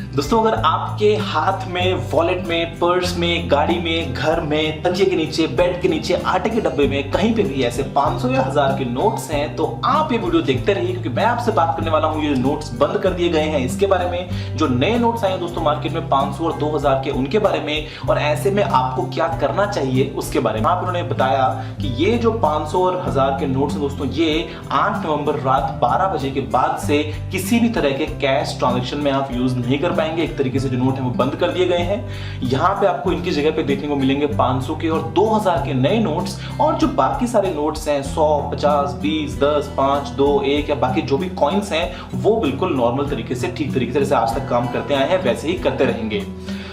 दोस्तों अगर आपके हाथ में, वॉलेट में, पर्स में, गाड़ी में, घर में, तकिए के नीचे, बेड के नीचे, आटे के डब्बे में कहीं पे भी ऐसे 500 या 1000 के नोट्स हैं तो आप ये वीडियो देखते रहिए, क्योंकि मैं आपसे बात करने वाला हूं ये नोट्स बंद कर दिए गए हैं इसके बारे में, जो नए नोट्स आए हैं दोस्तों मार्केट में 500 और 2000 के उनके बारे में, और ऐसे में आपको क्या करना चाहिए उसके बारे में। आप उन्होंने बताया कि ये जो 500 और 1000 के नोट्स हैं दोस्तों, ये 8 नवंबर रात 12 बजे के बाद से किसी भी तरह के कैश ट्रांजेक्शन में आप यूज नहीं कर पाएंगे। एक तरीके से जो नोट है वो बंद कर दिए गए हैं। यहाँ पे आपको इनकी जगह पे देखने को मिलेंगे 500 के और 2000 के नए नोट्स, और जो बाकी सारे नोट्स हैं 100, 50, 20, 10, 5, 2, 1 या बाकी जो भी कॉइन्स हैं वो बिल्कुल नॉर्मल तरीके से, ठीक तरीके से जैसे आज तक काम करते आए हैं वैसे ही करते रहेंगे।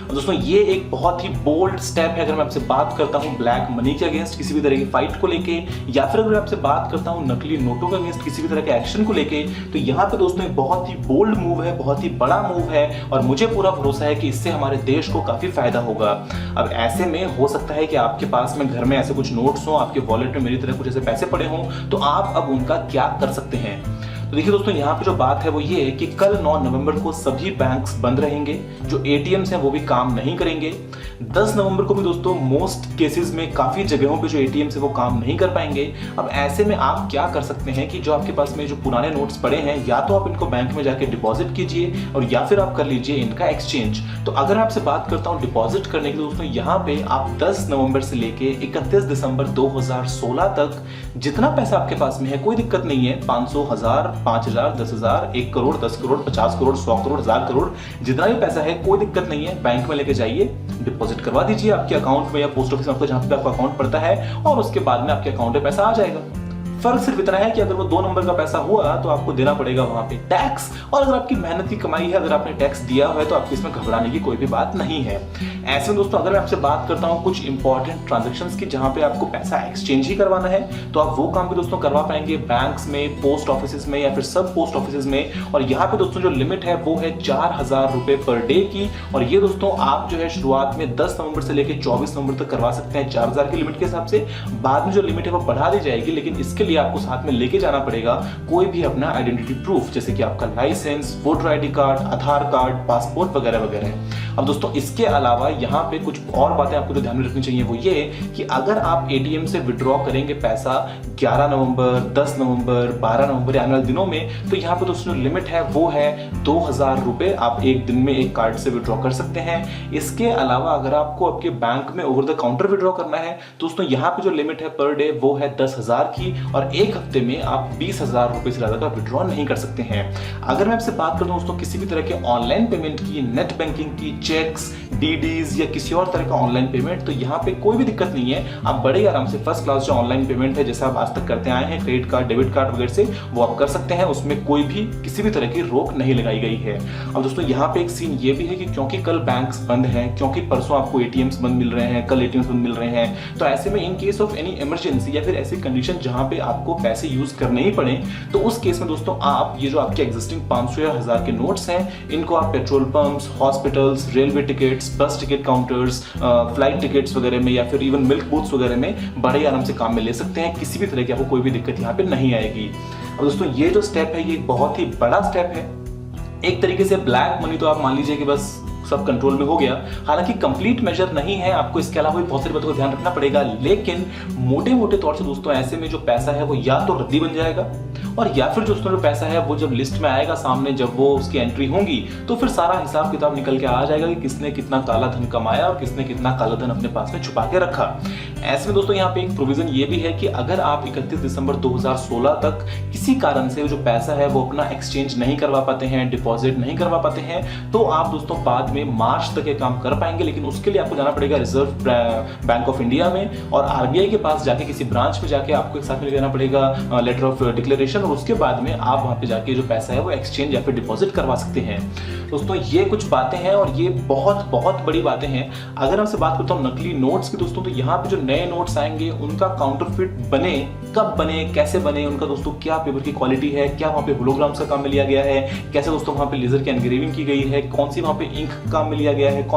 दोस्तों ये एक बहुत ही बोल्ड स्टेप है। अगर मैं आपसे बात करता हूं ब्लैक मनी के अगेंस्ट किसी भी तरह की फाइट को लेके, या फिर अगर मैं आपसे बात करता हूं नकली नोटों के अगेंस्ट किसी भी तरह के एक्शन को लेके, तो यहाँ पे दोस्तों एक बहुत ही बोल्ड मूव है, बहुत ही बड़ा मूव है, और मुझे पूरा भरोसा है कि इससे हमारे देश को काफी फायदा होगा। अब ऐसे में हो सकता है कि आपके पास में घर में ऐसे कुछ नोट्स हो, आपके वॉलेट में मेरी तरह कुछ ऐसे पैसे पड़े हों, तो आप अब उनका क्या कर सकते हैं। तो देखिए दोस्तों यहाँ पे जो बात है वो ये है कि कल 9 नवंबर को सभी बैंक्स बंद रहेंगे, जो एटीएम्स हैं वो भी काम नहीं करेंगे। 10 नवंबर को भी दोस्तों मोस्ट केसेस में काफी जगहों पे जो एटीएम्स है वो काम नहीं कर पाएंगे। अब ऐसे में आप क्या कर सकते हैं कि जो आपके पास में जो पुराने नोट्स पड़े हैं, या तो आप इनको बैंक में जाके डिपॉजिट कीजिए, और या फिर आप कर लीजिए इनका एक्सचेंज। तो अगर आपसे बात करता हूँ डिपॉजिट करने की दोस्तों, यहाँ पे आप 10 नवंबर से लेके 31 दिसंबर 2016 तक जितना पैसा आपके पास में है कोई दिक्कत नहीं है, 500, 1000, 5000, 10,000, 1 करोड़, 10 करोड़, 50 करोड़, 100 करोड़, 1000 करोड़, जितना भी पैसा है कोई दिक्कत नहीं है, बैंक में लेके जाइए, डिपॉजिट करवा दीजिए आपके अकाउंट में या पोस्ट ऑफिस में आपको जहां पे आपका अकाउंट पड़ता है, और उसके बाद में आपके अकाउंट में पैसा आ जाएगा। फर्क सिर्फ इतना है कि अगर वो 2 नंबर का पैसा हुआ तो आपको देना पड़ेगा वहां पे टैक्स, और अगर आपकी मेहनत की कमाई है, अगर आपने टैक्स दिया हुआ है तो आपको इसमें घबराने की कोई भी बात नहीं है। ऐसे में दोस्तों अगर मैं आपसे बात करता हूं कुछ इंपॉर्टेंट ट्रांजैक्शंस की जहां पे आपको पैसा एक्सचेंज ही करवाना है, तो आप वो काम भी दोस्तों करवा पाएंगे बैंक्स में, पोस्ट ऑफिस में या फिर सब पोस्ट ऑफिस में। और यहाँ पे दोस्तों जो लिमिट है वो है 4000 रुपए पर डे की, और ये दोस्तों आप जो है शुरुआत में 10 नवंबर से लेकर 24 नवंबर तक करवा सकते हैं 4000 की लिमिट के हिसाब से। बाद में जो लिमिट है वो बढ़ा दी जाएगी, लेकिन इसके लिए आपको साथ में लेके जाना पड़ेगा कोई भी अपना आइडेंटिटी प्रूफ, जैसे कि आपका लाइसेंस, वोटर आईडी कार्ड, आधार कार्ड, पासपोर्ट वगैरह वगैरह। अब दोस्तों इसके अलावा यहाँ पे कुछ और बातें आपको जो ध्यान में रखनी चाहिए वो ये कि अगर आप एटीएम से विड्रॉ करेंगे पैसा 11 नवंबर, 10 नवंबर, 12 नवंबर आने वाले दिनों में, तो यहाँ पे दोस्तों लिमिट है वो है 2000 रुपए आप एक दिन में एक कार्ड से विड्रॉ कर सकते हैं। इसके अलावा अगर आपको आपके बैंक में ओवर द काउंटर विड्रॉ करना है दोस्तों, यहाँ पे जो लिमिट है पर डे वो है 10,000 की, और एक हफ्ते में आप 20,000 रुपए से ज्यादा का विड्रॉ नहीं कर सकते हैं। अगर मैं आपसे बात करूं दोस्तों किसी भी तरह के ऑनलाइन पेमेंट की, नेट बैंकिंग की, चेक्स, डीडीज या किसी और तरह का ऑनलाइन पेमेंट, तो यहाँ पे कोई भी दिक्कत नहीं है। आप बड़े आराम से फर्स्ट क्लास जो ऑनलाइन पेमेंट है जैसे आप आज तक करते आए हैं क्रेडिट कार्ड, डेबिट कार्ड वगैरह से, वो आप कर सकते हैं। उसमें कोई भी किसी भी तरह की रोक नहीं लगाई गई है। अब दोस्तों यहाँ पे एक सीन ये भी है कि क्योंकि कल बैंक्स बंद हैं, क्योंकि परसों आपको एटीएम्स बंद मिल रहे हैं, कल एटीएम्स बंद मिल रहे हैं, तो ऐसे में in case of any emergency या फिर ऐसी कंडीशन जहां पे आपको पैसे यूज करने ही पड़े, तो उस केस में दोस्तों आप ये जो आपके एग्जिस्टिंग 500 या 1000 के नोट्स हैं, इनको आप petrol pumps, hospitals, railway tickets, बस टिकट काउंटर्स, फ्लाइट टिकट्स वगैरह में, या फिर इवन मिल्क बूथ्स वगैरह में बड़े आराम से काम में ले सकते हैं। किसी भी तरह की आपको कोई भी दिक्कत यहाँ पे नहीं आएगी। अब दोस्तों ये जो स्टेप है ये बहुत ही बड़ा स्टेप है। एक तरीके से ब्लैक मनी तो आप मान लीजिए कि बस सब कंट्रोल में हो गया। हालांकि कंप्लीट मेजर नहीं है, आपको इसके अलावा भी बहुत सारी बातों का ध्यान रखना पड़ेगा, लेकिन मोटे मोटे तौर से दोस्तों ऐसे में जो पैसा है वो या तो रद्दी बन जाएगा, और या फिर दोस्तों जो पैसा है वो जब लिस्ट में आएगा सामने, जब वो उसकी एंट्री होंगी, तो फिर सारा हिसाब किताब निकल के आ जाएगा कि किसने कितना काला धन कमाया और किसने कितना काला धन अपने पास में छुपा के रखा। ऐसे में दोस्तों यहाँ पे एक प्रोविजन ये भी है कि अगर आप 31 दिसंबर 2016 तक किसी कारण से जो पैसा है वो अपना एक्सचेंज नहीं करवा पाते हैं, डिपॉजिट नहीं करवा पाते हैं, तो आप दोस्तों बाद में मार्च तक ये काम कर पाएंगे। लेकिन उसके लिए आपको जाना पड़ेगा रिजर्व बैंक ऑफ इंडिया में, और आरबीआई के पास जाके किसी ब्रांच में जाके आपको एक साथ में लेना पड़ेगा लेटर ऑफ डिक्लेरेशन, और उसके बाद में आप वहां पे जाके जो पैसा है वो एक्सचेंज या फिर डिपॉजिट करवा सकते हैं। दोस्तों ये कुछ बातें हैं, और ये बहुत बहुत बड़ी बातें हैं। अगर आपसे बात करता हूँ नकली नोट्स की दोस्तों, तो यहाँ पे जो नए नोट्स आएंगे उनका काउंटरफिट बने, कब बने, कैसे बने, उनका दोस्तों क्या पेपर की क्वालिटी है, क्या वहाँ पे होलोग्राम्स का काम में लिया गया है, कैसे दोस्तों वहाँ पे लेजर की एनग्रेविंग की गई है, कौन सी वहाँ पे इंक काम में लिया गया है, कौन